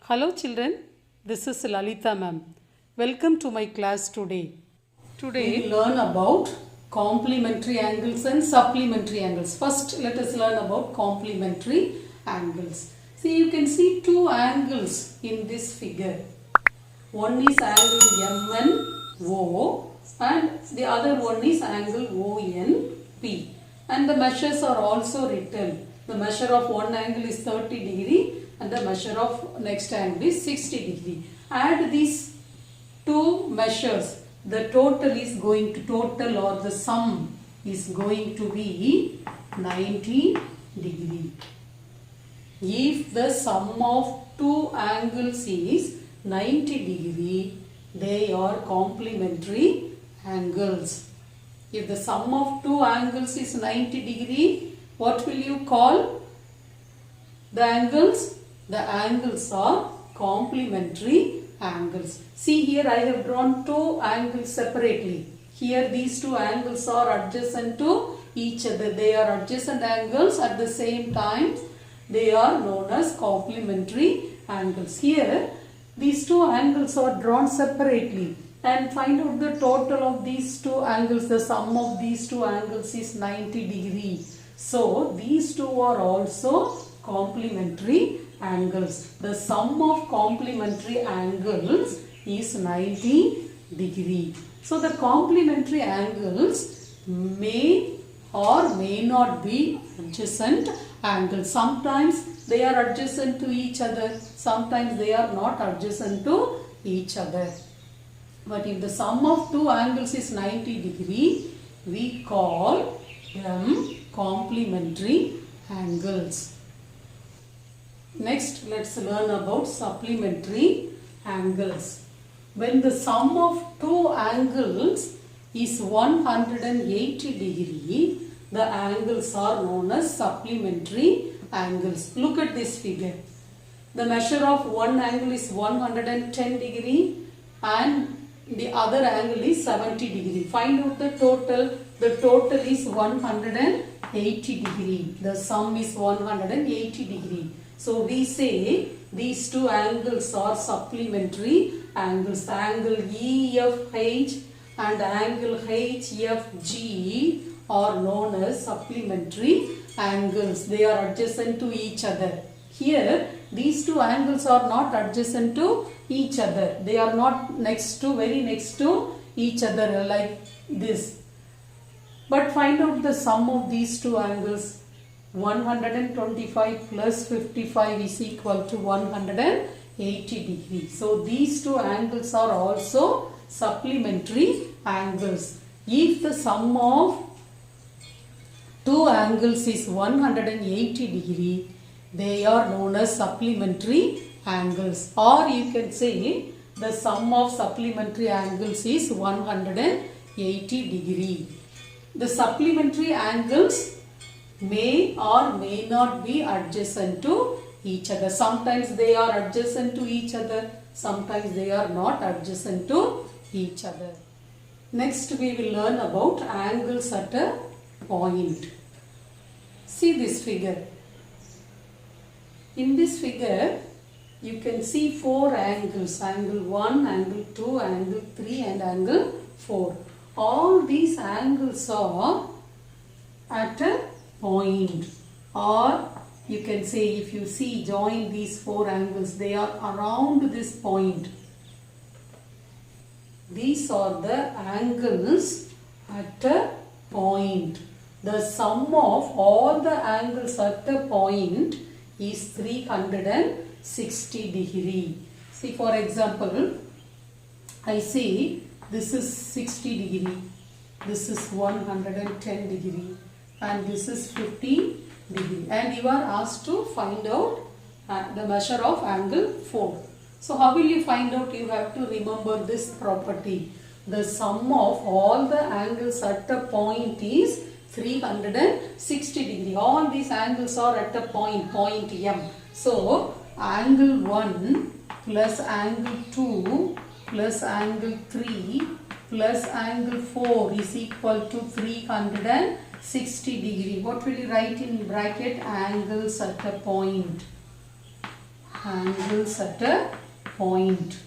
Hello children, this is Lalita ma'am. Welcome to my class today. Today we learn about complementary angles and supplementary angles. First let us learn about complementary angles. See, you can see two angles in this figure. One is angle MNO and the other one is angle ONP. And the measures are also written. The measure of one angle is 30 degree and the measure of next angle is 60 degree. Add these two measures. The total is going to or the sum is going to be 90 degree. If the sum of two angles is 90 degree, they are complementary angles. If the sum of two angles is 90 degree, what will you call the angles? The angles are complementary angles. See, here I have drawn two angles separately. Here these two angles are adjacent to each other. They are adjacent angles at the same time. They are known as complementary angles. Here these two angles are drawn separately. And find out the total of these two angles. The sum of these two angles is 90 degree. So these two are also complementary angles. The sum of complementary angles is 90 degree. So the complementary angles may or may not be adjacent angles. Sometimes they are adjacent to each other. Sometimes they are not adjacent to each other. But if the sum of two angles is 90 degree, we call them complementary angles. Next, let's learn about supplementary angles. When the sum of two angles is 180 degree, the angles are known as supplementary angles. Look at this figure. The measure of one angle is 110 degree and the other angle is 70 degree. Find out the total. The total is 180 degree. The sum is 180 degree. So we say these two angles are supplementary angles. Angle EFH and angle HFG are known as supplementary angles. They are adjacent to each other. Here these two angles are not adjacent to each other. They are not very next to each other like this. But find out the sum of these two angles. 125 plus 55 is equal to 180 degree. So these two angles are also supplementary angles. If the sum of two angles is 180 degree, they are known as supplementary angles. Or you can say the sum of supplementary angles is 180 degree. The supplementary angles may or may not be adjacent to each other. Sometimes they are adjacent to each other. Sometimes they are not adjacent to each other. Next we will learn about angles at a point. See this figure. In this figure, you can see four angles. Angle 1, angle 2, angle 3 and angle 4. All these angles are at a point. Or you can say, if you see, join these four angles, they are around this point. These are the angles at a point. The sum of all the angles at a point is 360 degree. See, for example, I say this is 60 degree, this is 110 degree and this is 50 degree, and you are asked to find out the measure of angle 4. So how will you find out? You have to remember this property. The sum of all the angles at a point is 360 degree. All these angles are at a point M. So angle 1 plus angle 2 plus angle 3 plus angle 4 is equal to 360 degree. What will you write in bracket? Angles at a point. angles at a point.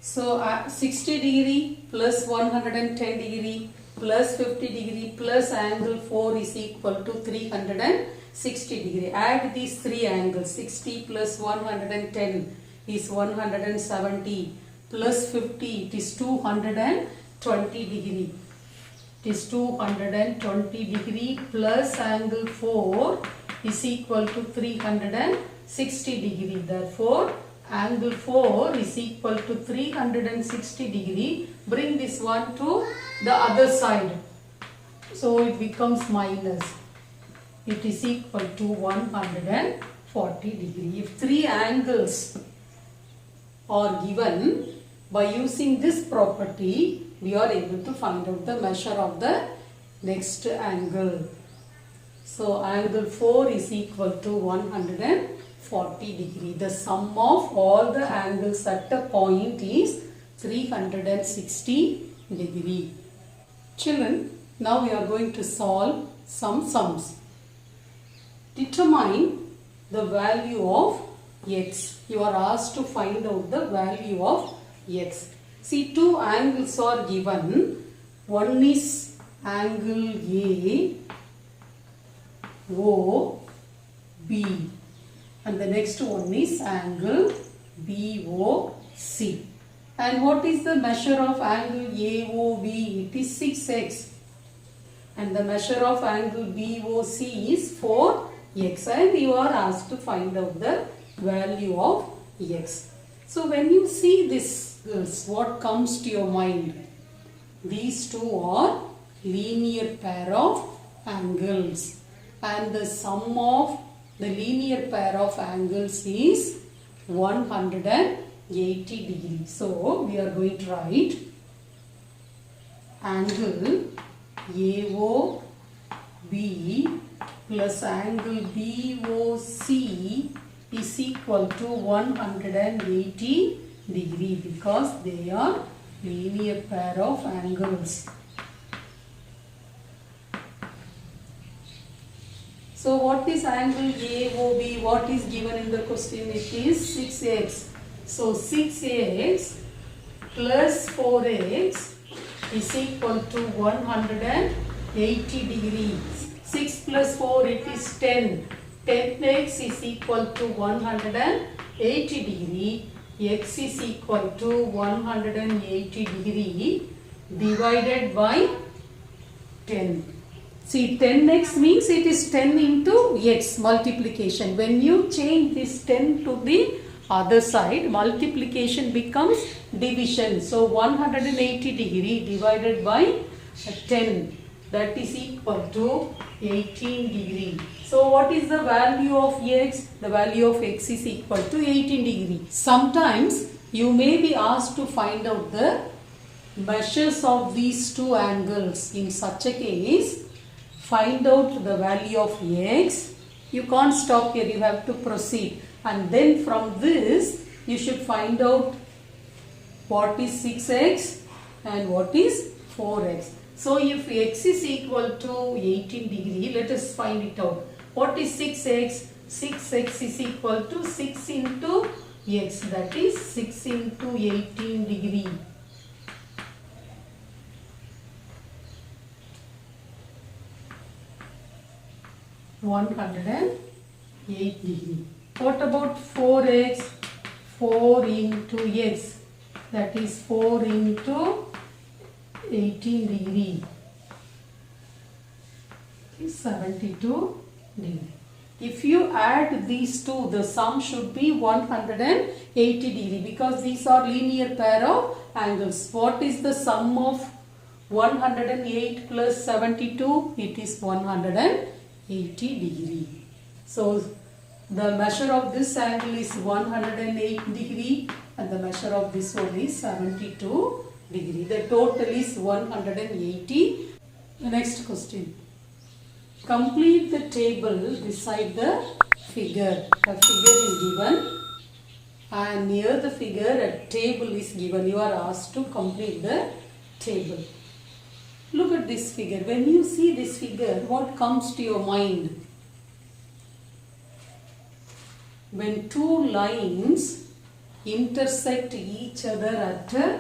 So 60 degree plus 110 degree plus 50 degree plus angle 4 is equal to 360 degree. Add these three angles. 60 plus 110 is 170 plus 50 it is 220 degree. It is 220 degree plus angle 4 is equal to 360 degree. Therefore, angle 4 is equal to 360 degree. Bring this one to the other side. So it becomes minus. It is equal to 140 degree. If three angles are given, by using this property, we are able to find out the measure of the next angle. So angle 4 is equal to 140 degree. The sum of all the angles at a point is 360 degree. Children, now we are going to solve some sums. Determine the value of x. You are asked to find out the value of x. See, two angles are given. One is angle A, O, B, and the next one is angle BOC. And what is the measure of angle AOB? It is 6x. And the measure of angle BOC is 4x. And you are asked to find out the value of x. So when you see this, what comes to your mind? These two are linear pair of angles. And the sum of the linear pair of angles is 180 degrees. So we are going to write angle AOB plus angle BOC is equal to 180 degree because they are linear pair of angles. So what is angle AOB? What is given in the question? It is 6x. So 6x plus 4x is equal to 180 degrees. 6 plus 4 it is 10. 10x is equal to 180 degree. X is equal to 180 degree divided by 10. See, 10x means it is 10 into x multiplication. When you change this 10 to the other side, multiplication becomes division. So 180 degree divided by 10, that is equal to 18 degree. So what is the value of x? The value of x is equal to 18 degree. Sometimes you may be asked to find out the measures of these two angles. In such a case, find out the value of x. You can't stop here, you have to proceed. And then from this, you should find out what is 6x and what is 4x. So if x is equal to 18 degree, let us find it out. What is 6x? 6x is equal to 6 into x, that is 6 into 18 degree. (108 degree). What about 4x? 4 into x, that is 4 into 18 degree is 72 degree. If you add these two, the sum should be 180 degree because these are linear pair of angles. What is the sum of 108 plus 72? It is 180 degree. So the measure of this angle is 108 degree and the measure of this one is 72 degree. The total is 180. The next question. Complete the table beside the figure. A figure is given and near the figure a table is given. You are asked to complete the table. Look at this figure. When you see this figure, what comes to your mind? When two lines intersect each other at a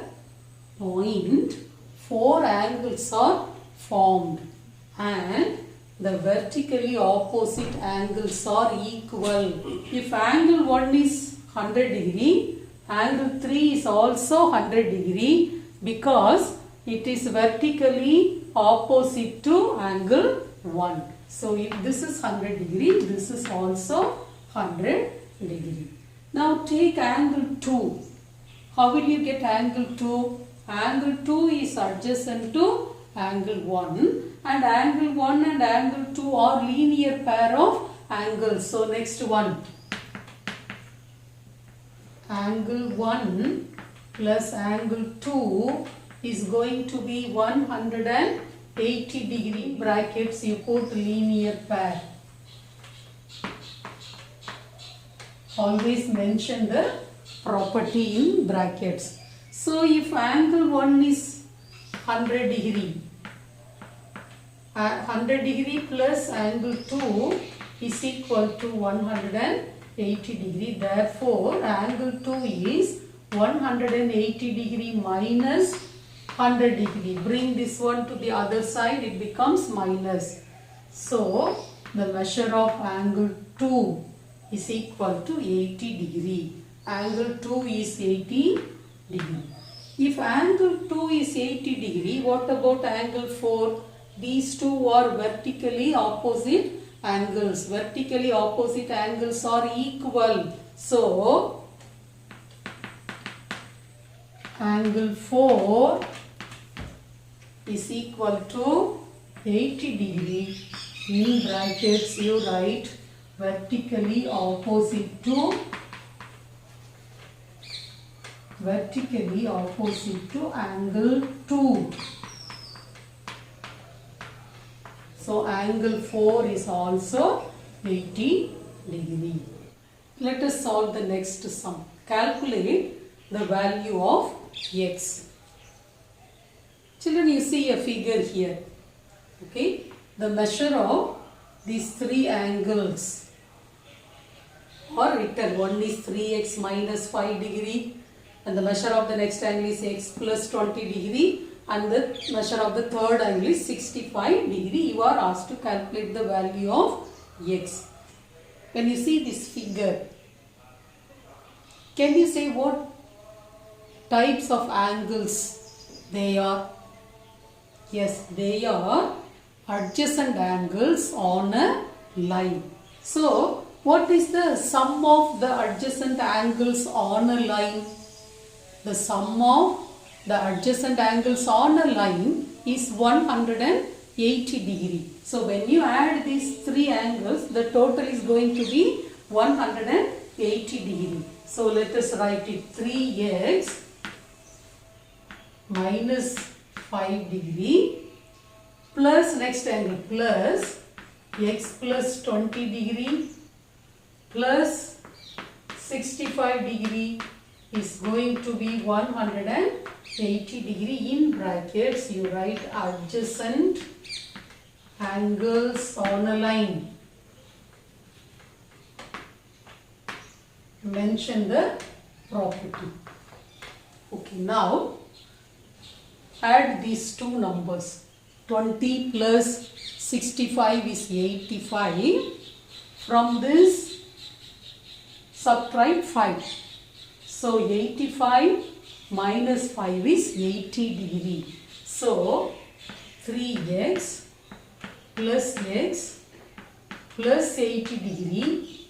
point, four angles are formed and the vertically opposite angles are equal. If angle 1 is 100 degree, angle 3 is also 100 degree because it is vertically opposite to angle 1. So if this is 100 degree, this is also 100 degree. Now take angle 2. How will you get angle 2? Angle 2 is adjacent to angle 1 and angle 1 and angle 2 are linear pair of angles. So next one. Angle 1 plus angle 2 is going to be 180 degree. Brackets you put linear pair. Always mention the property in brackets. So if angle 1 is 100 degree, 100 degree plus angle 2 is equal to 180 degree. Therefore, angle 2 is 180 degree minus 100 degree. Bring this one to the other side, it becomes minus. So, the measure of angle 2 is equal to 80 degree. Angle 2 is 80 degree. If angle 2 is 80 degree, what about angle 4? These two are vertically opposite angles. Vertically opposite angles are equal. So, angle 4 is equal to 80 degree. In brackets you write vertically opposite to angle 2. So angle 4 is also 80 degree. Let us solve the next sum. Calculate the value of x. Children, you see a figure here. Okay, the measure of these three angles are written. One is 3x minus 5 degree and the measure of the next angle is x plus 20 degree and the measure of the third angle is 65 degree. You are asked to calculate the value of x. When you see this figure, can you say what types of angles they are? Yes, they are adjacent angles on a line. So, what is the sum of the adjacent angles on a line? The sum of the adjacent angles on a line is 180 degree. So, when you add these three angles, the total is going to be 180 degree. So, let us write it 3x minus 5 degree plus next angle plus x plus 20 degree plus 65 degree is going to be 180 degree. In brackets you write adjacent angles on a line. Mention the property. Okay, now add these two numbers. 20 plus 65 is 85. From this subtract 5. So 85 minus 5 is 80 degree. So 3x plus x plus 80 degree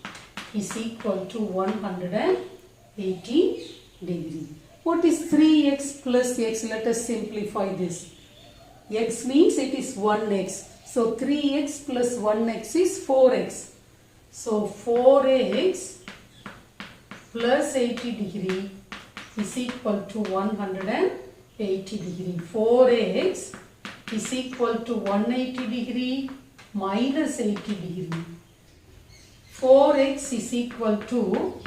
is equal to 180 degree. What is 3x plus x? Let us simplify this. X means it is 1x. So 3x plus 1x is 4x. So 4x plus 80 degree is equal to 180 degree. 4x is equal to 180 degree minus 80 degree. 4x is equal to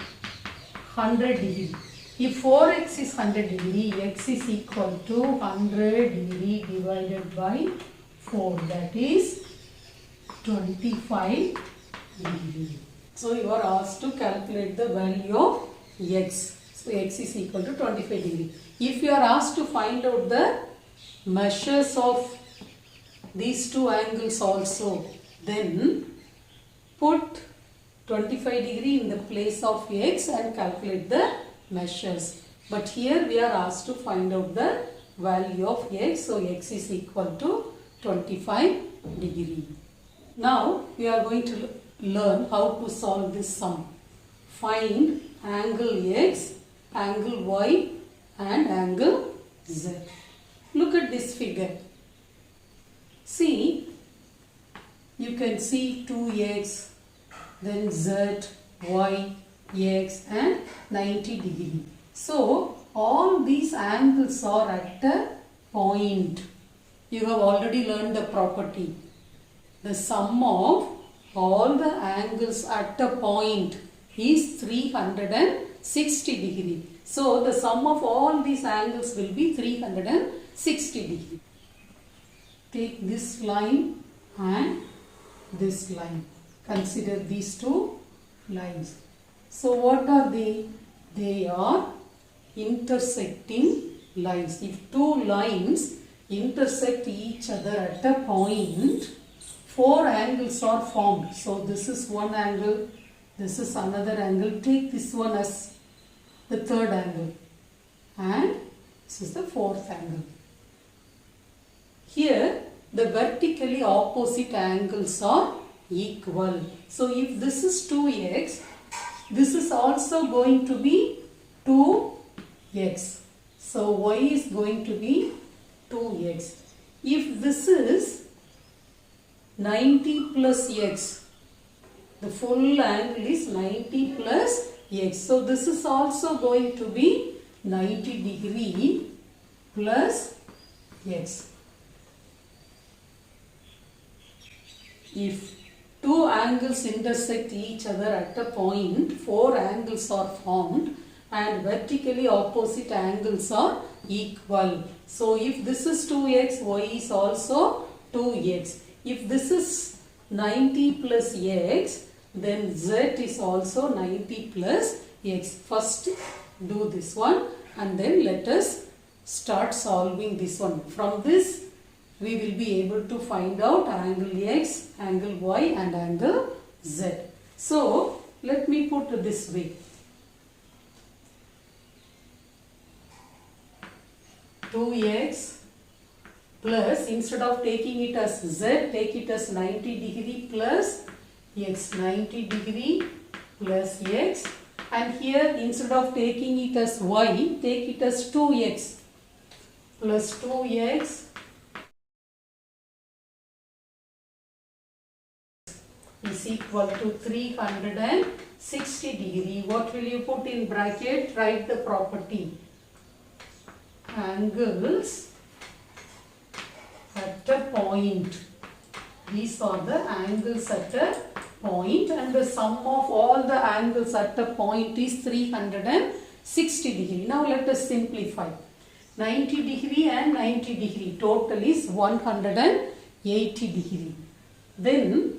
100 degree. If 4x is 100 degree, x is equal to 100 degree divided by 4, that is 25 degree. So you are asked to calculate the value of x. So x is equal to 25 degree. If you are asked to find out the measures of these two angles also, then put 25 degree in the place of x and calculate the measures. But here we are asked to find out the value of x. So x is equal to 25 degree. Now we are going to learn how to solve this sum. Find angle x, angle y and angle z. Look at this figure. See, you can see 2x, then z, y, x and 90 degree. So all these angles are at a point. You have already learned the property. The sum of all the angles at a point is 360 degree. So the sum of all these angles will be 360 degree. Take this line and this line. Consider these two lines. So what are they? They are intersecting lines. If two lines intersect each other at a point, four angles are formed. So this is one angle, this is another angle. Take this one as the third angle and this is the fourth angle. Here the vertically opposite angles are equal. So if this is 2x, this is also going to be 2x. So y is going to be 2x. If this is 90 plus x, the full angle is 90 plus x. So this is also going to be 90 degree plus x. If two angles intersect each other at a point, four angles are formed and vertically opposite angles are equal. So if this is 2x, y is also 2x. If this is 90 plus x, then z is also 90 plus x. First do this one and then let us start solving this one. From this we will be able to find out angle x, angle y and angle z. So let me put it this way. 2x plus, instead of taking it as z, take it as 90 degree plus x, 90 degree plus x, and here instead of taking it as y, take it as 2x plus 2x is equal to 360 degree. What will you put in bracket? Write the property. Angles at a point. These are the angles at a point and the sum of all the angles at a point is 360 degree. Now let us simplify. 90 degree and 90 degree. Total is 180 degree. Then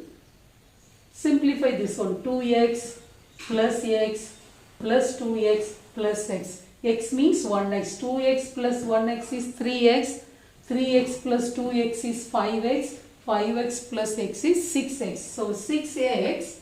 simplify this one. 2x plus x plus 2x plus x. X means 1x. 2x plus 1x is 3x. 3x plus 2x is 5x. 5x plus x is 6x. So 6x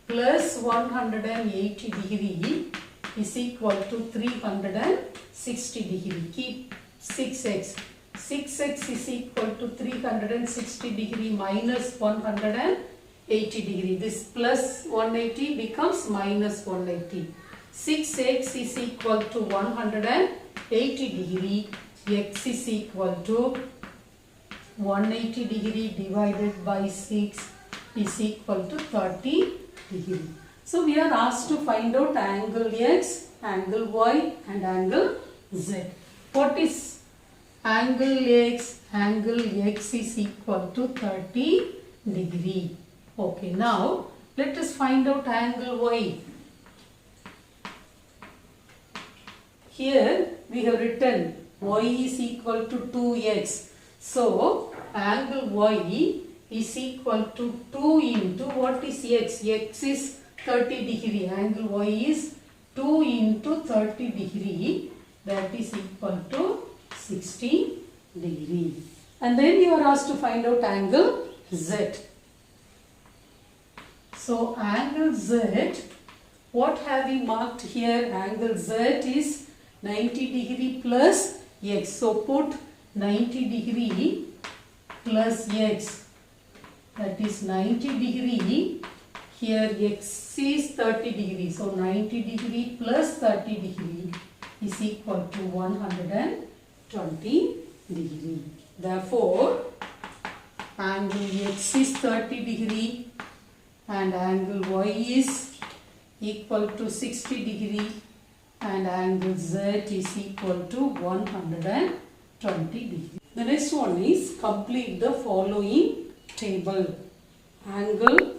plus 180 degree is equal to 360 degree. Keep 6x. 6x is equal to 360 degree minus 180 degree. This plus 180 becomes minus 180. 6x is equal to 180 degree. X is equal to 180 degree divided by 6 is equal to 30 degree. So we are asked to find out angle x, angle y and angle z. What is angle x? Angle x is equal to 30 degree. Okay, now let us find out angle y. here we have written y is equal to 2x. So angle y is equal to 2 into what is x? X is 30 degree. Angle y is 2 into 30 degree. That is equal to 60 degree. And then you are asked to find out angle z. So angle z, what have we marked here? Angle z is 90 degree plus x. So put 90 degree plus x. That is 90 degree. Here x is 30 degree. So 90 degree plus 30 degree is equal to 120 degree. Therefore, angle x is 30 degree and angle y is equal to 60 degree and angle z is equal to 120 degree. The next one is complete the following table. Angle,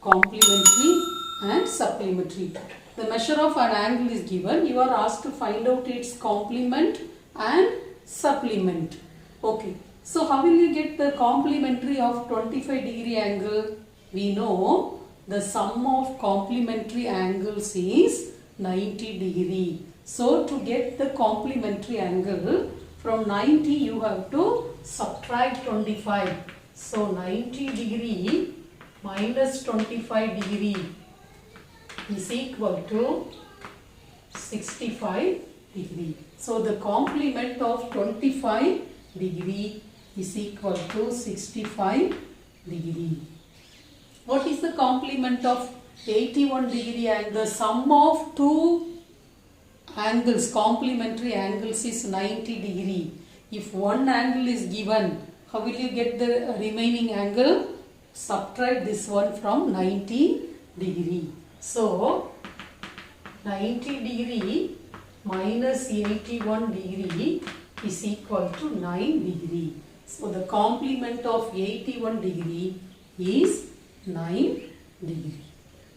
complementary and supplementary. The measure of an angle is given. You are asked to find out its complement and supplement. Okay. So how will you get the complementary of 25 degree angle? We know the sum of complementary angles is 90 degree. So to get the complementary angle, from 90 you have to subtract 25. So 90 degree minus 25 degree is equal to 65 degree. So the complement of 25 degree is equal to 65 degree. What is the complement of 81 degree angle? The sum of two angles, complementary angles is 90 degree. If one angle is given, how will you get the remaining angle? Subtract this one from 90 degree. So 90 degree minus 81 degree is equal to 9 degree. So the complement of 81 degree is 9 degree.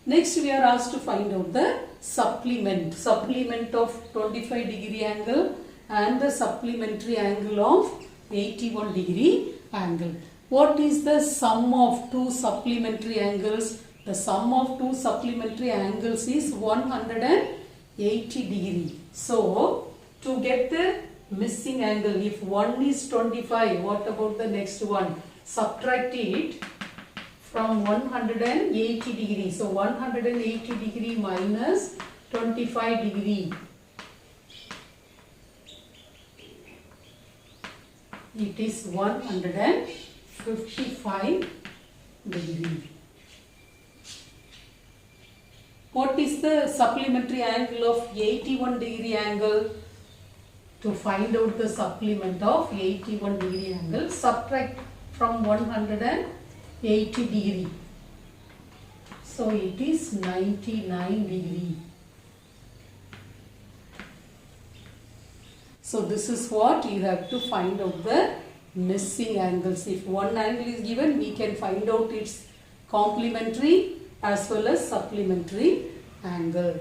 Next we are asked to find out the supplement. Supplement of 25 degree angle and the supplementary angle of 81 degree angle. What is the sum of two supplementary angles? The sum of two supplementary angles is 180 degree. So to get the missing angle, if one is 25, what about the next one? Subtract it from 180 degree. So 180 degree minus 25 degree. It is 155 degree. What is the supplementary angle of 81 degree angle? To find out the supplement of 81 degree angle, subtract from 180 degree. So it is 99 degree. So this is what you have to find out the missing angles. If one angle is given, we can find out its complementary as well as supplementary angle.